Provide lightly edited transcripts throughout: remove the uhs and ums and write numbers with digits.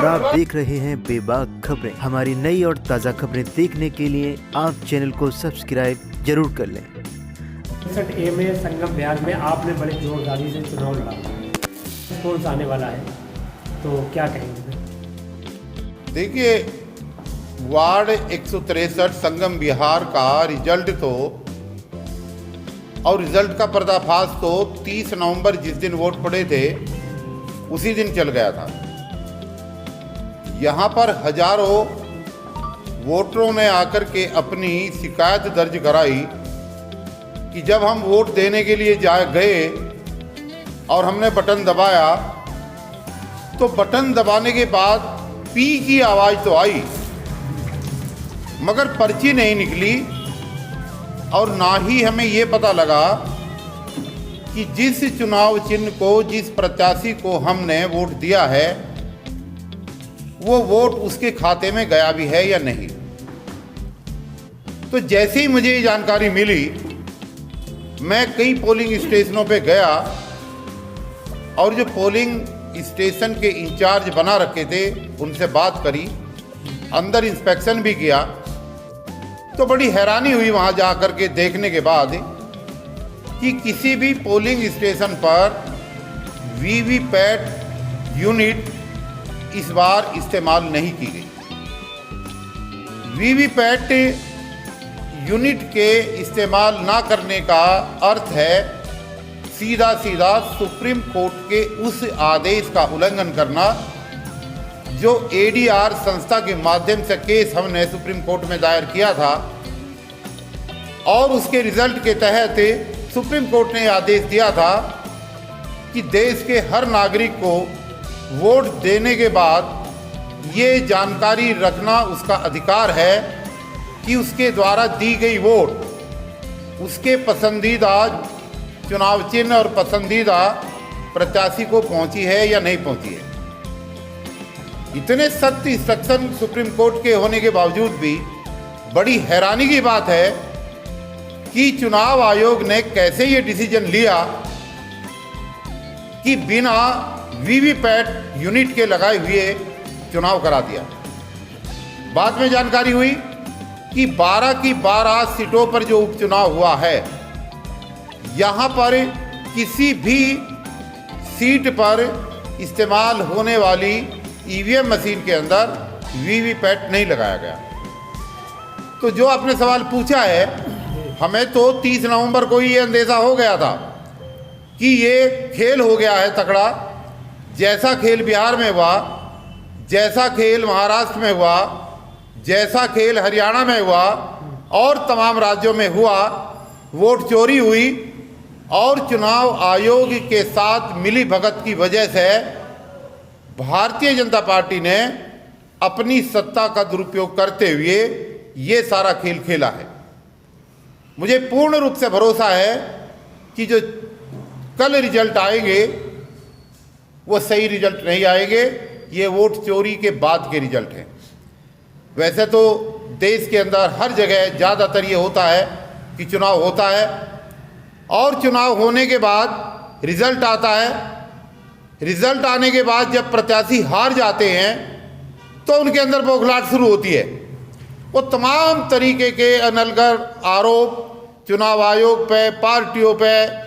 आप देख रहे हैं बेबाक खबरें। हमारी नई और ताज़ा खबरें देखने के लिए आप चैनल को सब्सक्राइब जरूर कर लें। 63A में संगम बिहार में आपने बड़े जोरदारी से चुनाव लड़ा, कौन सा आने वाला है, तो क्या कहेंगे? देखिए, वार्ड 163 संगम बिहार का रिजल्ट और रिजल्ट का पर्दाफाश तो 30 नवंबर जिस दिन वोट पड़े थे उसी दिन चल गया था। यहाँ पर हजारों वोटरों ने आकर के अपनी शिकायत दर्ज कराई कि जब हम वोट देने के लिए गए और हमने बटन दबाया तो बटन दबाने के बाद पी की आवाज़ तो आई मगर पर्ची नहीं निकली, और ना ही हमें ये पता लगा कि जिस चुनाव चिन्ह को, जिस प्रत्याशी को हमने वोट दिया है वो वोट उसके खाते में गया भी है या नहीं। तो जैसे ही मुझे ये जानकारी मिली, मैं कई पोलिंग स्टेशनों पे गया और जो पोलिंग स्टेशन के इंचार्ज बना रखे थे उनसे बात करी, अंदर इंस्पेक्शन भी किया। तो बड़ी हैरानी हुई वहाँ जा कर के देखने के बाद कि किसी भी पोलिंग स्टेशन पर वीवीपैट यूनिट इस बार इस्तेमाल नहीं की गई। वीवीपैट यूनिट के इस्तेमाल ना करने का अर्थ है सीधा सीधा सुप्रीम कोर्ट के उस आदेश का उल्लंघन करना जो एडीआर संस्था के माध्यम से केस हमने सुप्रीम कोर्ट में दायर किया था, और उसके रिजल्ट के तहत सुप्रीम कोर्ट ने आदेश दिया था कि देश के हर नागरिक को वोट देने के बाद ये जानकारी रखना उसका अधिकार है कि उसके द्वारा दी गई वोट उसके पसंदीदा चुनाव चिन्ह और पसंदीदा प्रत्याशी को पहुंची है या नहीं पहुंची है। इतने सख्त इंस्ट्रक्शन सुप्रीम कोर्ट के होने के बावजूद भी बड़ी हैरानी की बात है कि चुनाव आयोग ने कैसे ये डिसीजन लिया कि बिना वीवीपैट यूनिट के लगाए हुए चुनाव करा दिया। बाद में जानकारी हुई कि 12 की 12 सीटों पर जो उपचुनाव हुआ है, यहाँ पर किसी भी सीट पर इस्तेमाल होने वाली ईवीएम मशीन के अंदर वीवीपैट नहीं लगाया गया। तो जो आपने सवाल पूछा है, हमें तो 30 नवंबर को ही ये अंदेशा हो गया था कि ये खेल हो गया है तगड़ा। जैसा खेल बिहार में हुआ, जैसा खेल महाराष्ट्र में हुआ, जैसा खेल हरियाणा में हुआ और तमाम राज्यों में हुआ, वोट चोरी हुई और चुनाव आयोग के साथ मिली भगत की वजह से भारतीय जनता पार्टी ने अपनी सत्ता का दुरुपयोग करते हुए ये सारा खेल खेला है। मुझे पूर्ण रूप से भरोसा है कि जो कल रिजल्ट आएंगे वो सही रिजल्ट नहीं आएंगे, ये वोट चोरी के बाद के रिजल्ट हैं। वैसे तो देश के अंदर हर जगह ज़्यादातर ये होता है कि चुनाव होता है और चुनाव होने के बाद रिजल्ट आता है। रिजल्ट आने के बाद जब प्रत्याशी हार जाते हैं तो उनके अंदर बौखलाहट शुरू होती है। वो तमाम तरीके के अनलगर आरोप चुनाव आयोग पे, पार्टियों पे,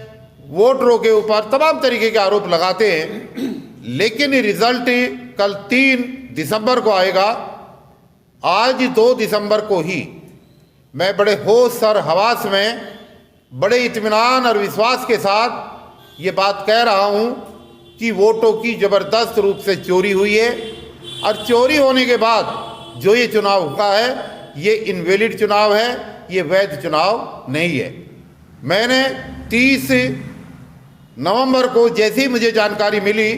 वोटरों के ऊपर तमाम तरीके के आरोप लगाते हैं। लेकिन रिजल्ट कल 3 दिसंबर को आएगा। आज 2 दिसंबर को ही मैं बड़े होश और हवास में, बड़े इत्मीनान और विश्वास के साथ ये बात कह रहा हूँ कि वोटों की ज़बरदस्त रूप से चोरी हुई है, और चोरी होने के बाद जो ये चुनाव हुआ है ये इनवैलिड चुनाव है, ये वैध चुनाव नहीं है। मैंने 30 नवंबर को जैसे ही मुझे जानकारी मिली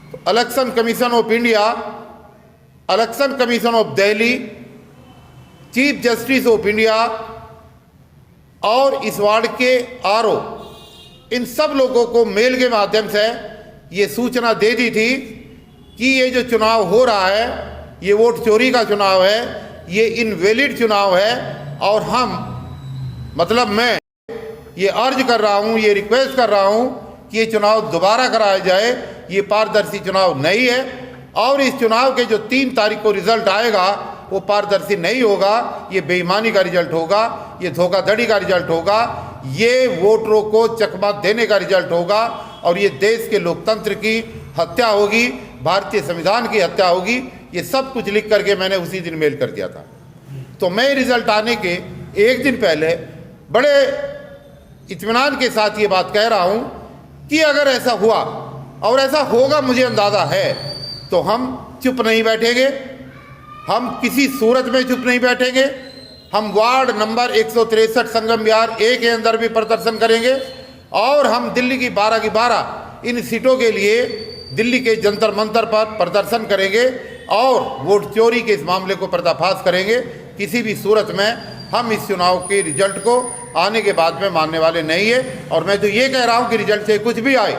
तो election commission of India, election commission of Delhi, chief justice of India और इस वार्ड के आरओ, इन सब लोगों को मेल के माध्यम से ये सूचना दे दी थी कि ये जो चुनाव हो रहा है ये वोट चोरी का चुनाव है, ये इनवैलिड चुनाव है, और मैं ये अर्ज कर रहा हूँ, ये रिक्वेस्ट कर रहा हूँ कि ये चुनाव दोबारा कराया जाए। ये पारदर्शी चुनाव नहीं है और इस चुनाव के जो 3 तारीख को रिजल्ट आएगा वो पारदर्शी नहीं होगा, ये बेईमानी का रिजल्ट होगा, ये धोखाधड़ी का रिजल्ट होगा, ये वोटरों को चकमा देने का रिजल्ट होगा और ये देश के लोकतंत्र की हत्या होगी, भारतीय संविधान की हत्या होगी। ये सब कुछ लिख करके मैंने उसी दिन मेल कर दिया था। तो मैं रिजल्ट आने के एक दिन पहले बड़े इत्मीनान के साथ ये बात कह रहा हूँ कि अगर ऐसा हुआ और ऐसा होगा मुझे अंदाज़ा है, तो हम चुप नहीं बैठेंगे, हम किसी सूरत में चुप नहीं बैठेंगे। हम ward number 163 Sangam Vihar A के अंदर भी प्रदर्शन करेंगे और हम दिल्ली की 12 की 12 इन सीटों के लिए दिल्ली के जंतर मंतर पर प्रदर्शन करेंगे और वोट चोरी के इस मामले को पर्दाफाश करेंगे। किसी भी सूरत में हम इस चुनाव के रिजल्ट को आने के बाद में मानने वाले नहीं है। और मैं तो ये कह रहा हूँ कि रिजल्ट से कुछ भी आए,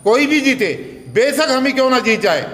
कोई भी जीते, बेशक हम ही क्यों ना जीत जाए,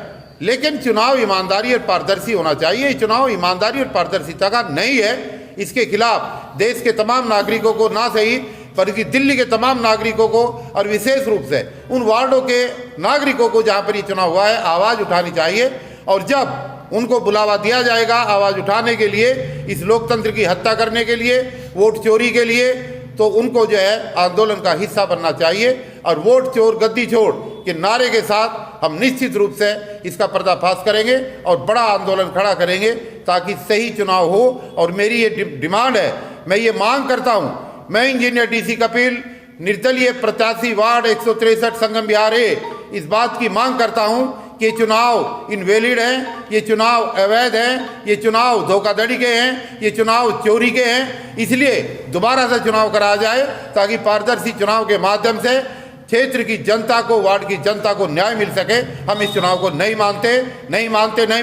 लेकिन चुनाव ईमानदारी और पारदर्शी होना चाहिए। चुनाव ईमानदारी और पारदर्शिता का नहीं है, इसके खिलाफ देश के तमाम नागरिकों को ना सही बल्कि दिल्ली के तमाम नागरिकों को और विशेष रूप से उन वार्डों के नागरिकों को जहां पर ये चुनाव हुआ है आवाज़ उठानी चाहिए। और जब उनको बुलावा दिया जाएगा आवाज़ उठाने के लिए, इस लोकतंत्र की हत्या करने के लिए, वोट चोरी के लिए, तो उनको जो है आंदोलन का हिस्सा बनना चाहिए। और वोट चोर गद्दी छोड़ के नारे के साथ हम निश्चित रूप से इसका पर्दाफाश करेंगे और बड़ा आंदोलन खड़ा करेंगे ताकि सही चुनाव हो। और मेरी ये डिमांड है, मैं ये मांग करता हूँ, मैं इंजीनियर DC कपिल निर्दलीय प्रत्याशी वार्ड 163 संगम विहार A इस बात की मांग करता हूँ कि ये चुनाव इनवैलिड हैं, ये चुनाव अवैध हैं, ये चुनाव धोखाधड़ी के हैं, ये चुनाव चोरी के हैं। इसलिए दोबारा से चुनाव कराया जाए ताकि पारदर्शी चुनाव के माध्यम से क्षेत्र की जनता को, वार्ड की जनता को न्याय मिल सके। हम इस चुनाव को नहीं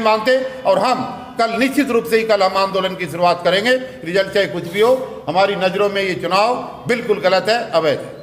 मानते और हम कल निश्चित रूप से ही कल हम आंदोलन की शुरुआत करेंगे। रिजल्ट चाहे कुछ भी हो, हमारी नज़रों में ये चुनाव बिल्कुल गलत है, अवैध है।